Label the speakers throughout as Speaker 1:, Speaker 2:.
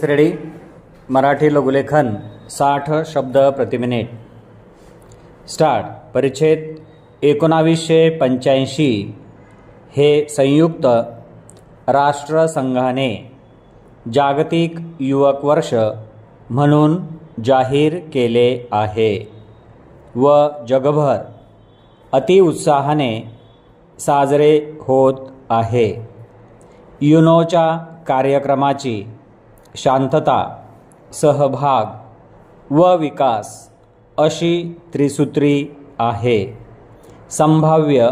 Speaker 1: Ready. Marathi लघुलेखन 60 शब्द प्रति minute. Start. परिच्छेद 1985 हे संयुक्त राष्ट्रसंघाने जागतिक युवक वर्ष म्हणून जाहीर केले आहे व जगभर अतिउत्साहाने साजरे होत आहे. युनोच्या कार्यक्रमाची शांतता, सहभाग व विकास अशी त्रिसूत्री आहे. संभाव्य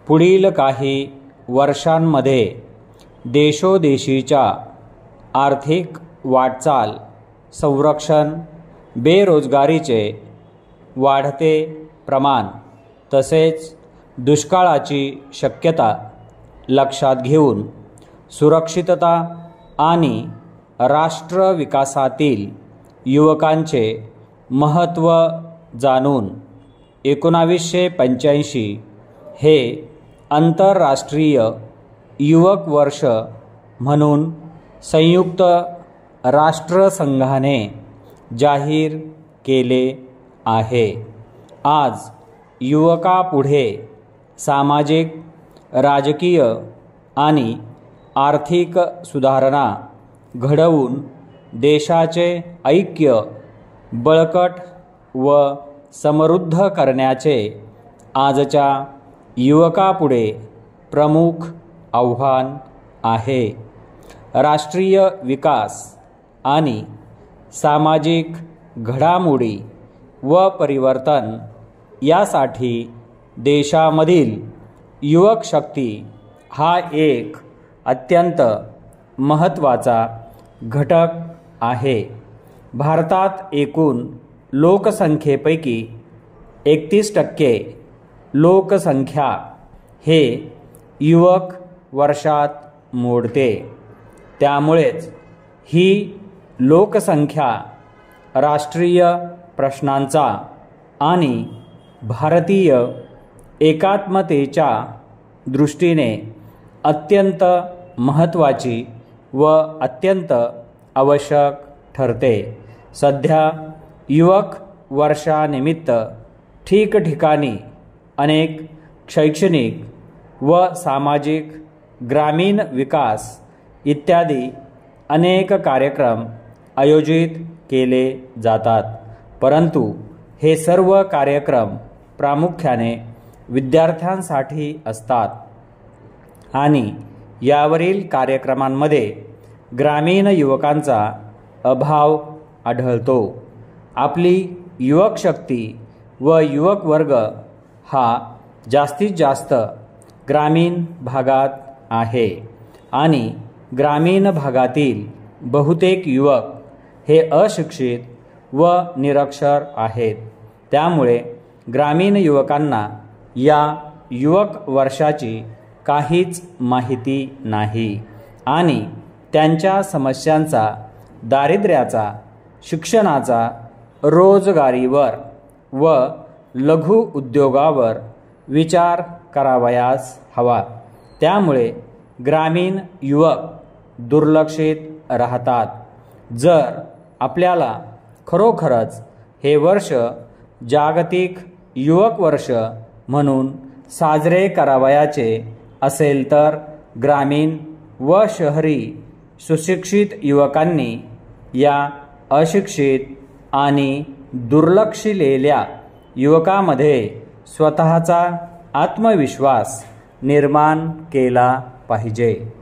Speaker 1: पुढील काही वर्षांमध्ये देशोदेशीच्या आर्थिक वाटचाल, संरक्षण, बेरोजगारीचे वाढते प्रमाण तसेच दुष्काळाची शक्यता लक्षात घेऊन सुरक्षितता आणि राष्ट्र विकासातील युवकांचे महत्त्व जाणून 1985 हे आंतरराष्ट्रीय युवक वर्ष म्हणून संयुक्त राष्ट्रसंघाने जाहीर केले आहे. आज युवकापुढे सामाजिक, राजकीय आणि आर्थिक सुधारणा घडवून देशाचे ऐक्य बळकट व समृद्ध करण्याचे आजच्या युवकापुढे प्रमुख आव्हान आहे. राष्ट्रीय विकास आणि सामाजिक घडामोडी व परिवर्तन यासाठी देशामधील युवक शक्ती हा एक अत्यंत महत्त्वाचा घटक आहे. भारतात एकूण लोकसंख्येपैकी 31% लोकसंख्या हे युवक वर्षात मोडते. त्यामुळेच ही लोकसंख्या राष्ट्रीय प्रश्नांचा आणि भारतीय एकात्मतेच्या दृष्टीने अत्यंत महत्त्वाची व अत्यंत आवश्यक ठरते. सध्या युवक वर्षानिमित्त ठिकठिकाणी अनेक शैक्षणिक व सामाजिक, ग्रामीण विकास इत्यादी अनेक कार्यक्रम आयोजित केले जातात. परंतु हे सर्व कार्यक्रम प्रामुख्याने विद्यार्थ्यांसाठी असतात आणि यावरील कार्यक्रमांमध्ये ग्रामीण युवकांचा अभाव आढळतो. आपली युवक शक्ती व युवक वर्ग हा जास्तीत जास्त ग्रामीण भागात आहे आणि ग्रामीण भागातील बहुतेक युवक हे अशिक्षित व निरक्षर आहेत. त्यामुळे ग्रामीण युवकांना या युवक वर्षाची काहीच माहिती नाही आणि त्यांच्या समस्यांचा, दारिद्र्याचा, शिक्षणाचा, रोजगारीवर व लघु उद्योगावर विचार करावयास हवा. त्यामुळे ग्रामीण युवक दुर्लक्षित राहतात. जर आपल्याला खरोखरच हे वर्ष जागतिक युवक वर्ष म्हणून साजरे करावयाचे असेल तर ग्रामीण व शहरी सुशिक्षित युवकांनी या अशिक्षित आणि दुर्लक्षिलेल्या युवकांमध्ये स्वतःचा आत्मविश्वास निर्माण केला पाहिजे.